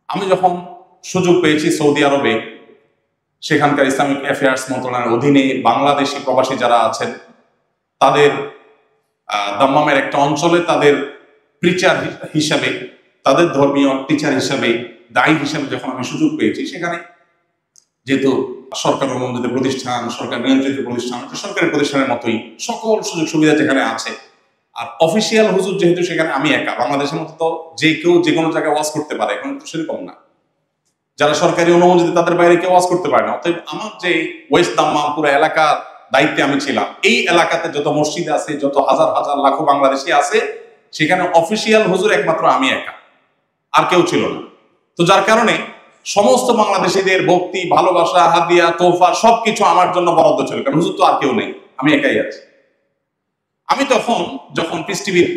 আমি যখন সুযোগ পেয়েছি সৌদি আরবে সেখানকার ইসলামিক অ্যাফেয়ার্স মন্ত্রণালয়ের অধীনে বাংলাদেশি প্রবাসী যারা আছেন তাদের দাম্মামের একটা অঞ্চলে তাদের প্রিচার হিসাবে, তাদের ধর্মীয় টিচার হিসাবে, দায়ী হিসাবে যখন আমি সুযোগ পেয়েছি, সেখানে যেহেতু সরকার অনুমোদিত প্রতিষ্ঠান, সরকার নিয়ন্ত্রিত প্রতিষ্ঠান, সরকারি প্রতিষ্ঠানের মতোই সকল সুযোগ সুবিধা যেখানে আছে, আর অফিসিয়াল হুজুর যেহেতু সেখানে আমি একা, বাংলাদেশের মতো তো যে কেউ যে কোনো জায়গায় ওয়াজ করতে পারে, এখন তো সেরকম না। যারা সরকারি অনুমোদিত তাদের বাইরে কেউ ওয়াজ করতে পারে না। অতএব আমার যে ওয়েস্ট দাম্মাম পুরো এলাকার দায়িত্বে আমি ছিলাম, এই এলাকাতে যত মসজিদ আছে, যত হাজার হাজার লাখো বাংলাদেশি আছে, সেখানে অফিসিয়াল হুজুর একমাত্র আমি একা, আর কেউ ছিল না। তো যার কারণে সমস্ত বাংলাদেশিদের ভক্তি, ভালোবাসা, হাদিয়া, তোহফা সবকিছু আমার জন্য বরাদ্দ ছিল, কারণ হুজুর তো আর কেউ নেই, আমি একাই আছি। আমি যখন পিস টিভির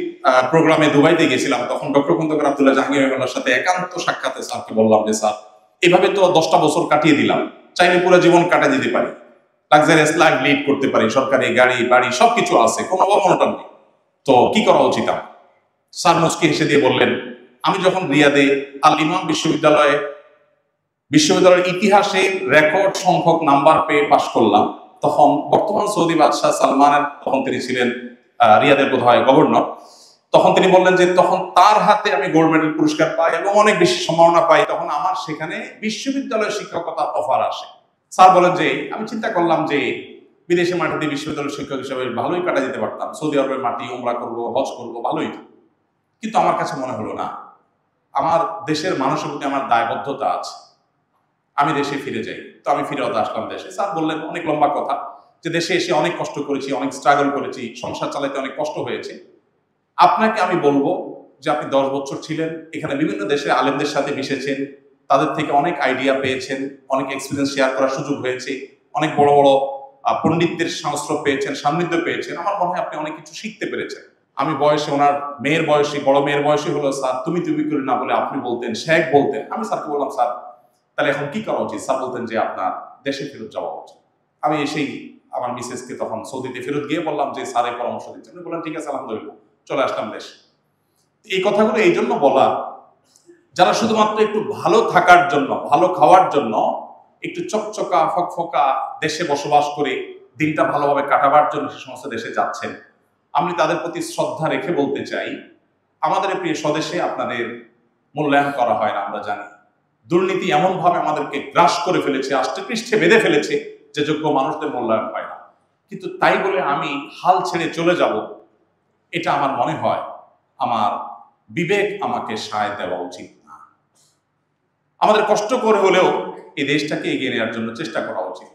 প্রোগ্রামে দুবাইতে গেছিলাম, তখন ডক্টর খন্দকার আব্দুল্লাহ জাহাঙ্গীরের সাথে একান্ত সাক্ষাতে স্যারকে বললাম যে স্যার, এভাবে তো 10টা বছর কাটিয়ে দিলাম, চাইলে পুরো জীবন কাটিয়ে দিতে পারি, লাক্সারিয়াস লাইফ লিড করতে পারি, সরকারি গাড়ি বাড়ি সবকিছু আছে, কোনো অবনটন নেই, তো কি করা উচিত আমার? স্যার মুচকি হেসে দিয়ে বললেন, আমি যখন রিয়াদে আল ইমাম বিশ্ববিদ্যালয়ের ইতিহাসে রেকর্ড সংখ্যক নাম্বার পেয়ে পাশ করলাম, তখন বর্তমান সৌদি বাদশাহ সালমানের, তখন তিনি ছিলেন রিয়াদের বোধহয় গভর্নর, তখন তিনি বললেন যে তখন তার হাতে আমি গোল্ড মেডেল পুরস্কার পাই এবং অনেক বেশি সম্ভাবনা পাই, তখন আমার সেখানে বিশ্ববিদ্যালয় শিক্ষকতার অফার আসে। স্যার বলেন যে আমি চিন্তা করলাম যে বিদেশে মাটিতে বিশ্ববিদ্যালয় শিক্ষক হিসেবে ভালোই কাটা যেতে পারতাম, সৌদি আরবের মাটি, উমরা করবো, হজ করবো, ভালোই। কিন্তু আমার কাছে মনে হলো না, আমার দেশের মানুষের প্রতি আমার দায়বদ্ধতা আছে, আমি দেশে ফিরে যাই। তো আমি ফিরে আসলাম দেশে। স্যার বললেন অনেক লম্বা কথা, যে দেশে এসে অনেক কষ্ট করেছি, অনেক স্ট্রাগল করেছি, সংসার চালাতে অনেক কষ্ট হয়েছে। আপনাকে আমি বলবো যে আপনি 10 বছর ছিলেন এখানে, বিভিন্ন দেশের আলেমদের সাথে মিশেছেন, তাদের থেকে অনেক আইডিয়া পেয়েছেন, অনেক এক্সপিরিয়েন্স শেয়ার করার সুযোগ হয়েছে, অনেক বড় বড় পণ্ডিতদের সংস্রব পেয়েছেন, সান্নিধ্য পেয়েছেন। আমার মনে হয় আপনি অনেক কিছু শিখতে পেরেছেন। আমি বয়সে, ওনার মেয়ের বয়সী, বড় মেয়ের বয়সী হলো, স্যার তুমি করে না বলে আপনি বলতেন, শেখ বলতেন। আমি স্যারকে বললাম, স্যার তাহলে এখন কি করা উচিত? স্যার বলতেন যে আপনার দেশে ফেরত যাওয়া উচিত। আমি এসেই আমার মিসেসকে তখন সৌদিতে ফেরত গিয়ে বললাম যে স্যারের পরামর্শ দিচ্ছেন। উনি বললেন ঠিক আছে, আলহামদুলিল্লাহ, চলে আসলাম দেশে। এই কথাগুলো এই জন্য বলা, যারা শুধুমাত্র একটু ভালো থাকার জন্য, ভালো খাওয়ার জন্য, একটু চকচকা ফকফকা দেশে বসবাস করে দিনটা ভালোভাবে কাটাবার জন্য সে সমস্ত দেশে যাচ্ছেন, আমি তাদের প্রতি শ্রদ্ধা রেখে বলতে চাই, আমাদের প্রিয় স্বদেশে আপনাদের মূল্যায়ন করা হয় না। আমরা জানি দুর্নীতি এমনভাবে আমাদেরকে গ্রাস করে ফেলেছে, আষ্টে পৃষ্ঠে বেঁধে ফেলেছে, যে যোগ্য মানুষদের মূল্যায়ন হয় না। কিন্তু তাই বলে আমি হাল ছেড়ে চলে যাব, এটা আমার মনে হয় আমার বিবেক আমাকে সায় দেওয়া উচিত না। আমাদের কষ্ট করে হলেও এই দেশটাকে এগিয়ে নেওয়ার জন্য চেষ্টা করা উচিত।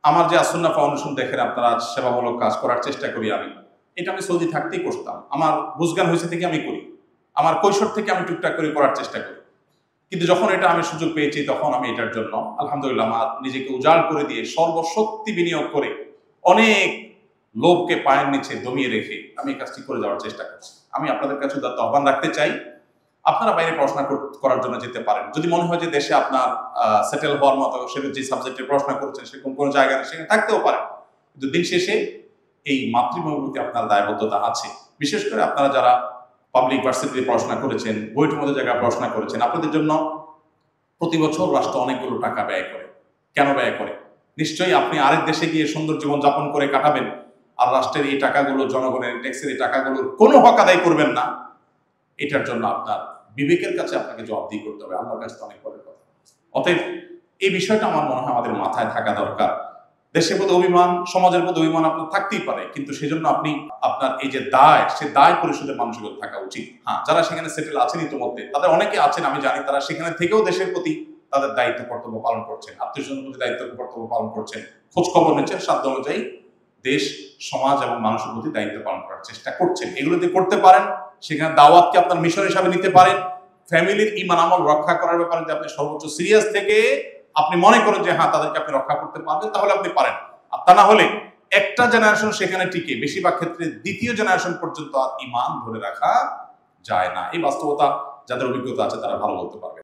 আমার যে আসুন্না ফাউন্ডেশন দেখেন আপনারা, সেবামূলক কাজ করার চেষ্টা করি আমি, এটা আমি সৌদি থাকতেই করতাম। আমার বুঝজ্ঞান হয়েছে থেকে আমি করি, আমার কৈশোর থেকে আমি টুকটাক করে করার চেষ্টা করি। কিন্তু যখন এটা আমি সুযোগ পেয়েছি, তখন আমি এটার জন্য আলহামদুলিল্লাহ আমার নিজেকে উজাড় করে দিয়ে, সর্বশক্তি বিনিয়োগ করে, অনেক লোভকে পায়ের নিচে দমিয়ে রেখে আমি এই কাজটি করে যাওয়ার চেষ্টা করছি। আমি আপনাদের কাছে আহ্বান রাখতে চাই, আপনারা বাইরে পড়াশোনা করার জন্য যেতে পারেন। যদি মনে হয় যে দেশে আপনার সেটেল হওয়ার মতো, সেটা যে সাবজেক্টে পড়াশোনা করেছেন সেরকম কোনো জায়গায় সেখানে থাকতেও পারেন, কিন্তু দিন শেষে এই মাতৃভূমির প্রতি আপনার দায়বদ্ধতা আছে। বিশেষ করে আপনারা যারা পাবলিক ভার্সিটিতে পড়াশোনা করেছেন, বইটির মধ্যে জায়গায় পড়াশোনা করেছেন, আপনাদের জন্য প্রতি বছর রাষ্ট্র অনেকগুলো টাকা ব্যয় করে। কেন ব্যয় করে? নিশ্চয়ই আপনি আরেক দেশে গিয়ে সুন্দর জীবন যাপন করে কাটাবেন, আর রাষ্ট্রের এই টাকাগুলো, জনগণের ট্যাক্সের এই টাকাগুলোর কোনো হক আদায় করবেন না। এটার জন্য আপনার বিবেকের কাছে আপনাকে জবাবদিহি করতে হবে, আল্লাহর কাছে অনেক বড় কথা। অতএব এই বিষয়টা আমার মনে হয় আমাদের মাথায় থাকা দরকার। দেশের প্রতি অভিমান, সমাজের প্রতি অভিমান আপনার থাকতেই পারে, কিন্তু সেজন্য আপনি আপনার এই যে দায়, সে দায় পরিশোধের মানসিকতা থাকা উচিত। হ্যাঁ, যারা সেখানে সেটেল আছেন ইতিমধ্যে, তাদের অনেকে আছেন আমি জানি, তারা সেখানে থেকেও দেশের প্রতি তাদের দায়িত্ব কর্তব্য পালন করছেন, আত্মীয়স্বজনের প্রতি দায়িত্ব কর্তব্য পালন করছেন, খোঁজ খবর নিচ্ছেন, সাধ্য অনুযায়ী দেশ, সমাজ এবং মানুষের প্রতি দায়িত্ব পালন করার চেষ্টা করছেন। এগুলো যদি করতে পারেন, সেখানে দাওয়াতকে আপনার মিশন হিসাবে নিতে পারেন, ফ্যামিলির ইমান আমল রক্ষা করার ব্যাপারে যে আপনি সর্বোচ্চ সিরিয়াস থেকে আপনি মনে করেন যে হ্যাঁ তাদেরকে আপনি রক্ষা করতে পারবেন, তাহলে আপনি পারেন। আর তা না হলে একটা জেনারেশন সেখানে টিকে, বেশিরভাগ ক্ষেত্রে দ্বিতীয় জেনারেশন পর্যন্ত আর ইমান ধরে রাখা যায় না। এই বাস্তবতা যাদের অভিজ্ঞতা আছে তারা ভালো বলতে পারবে।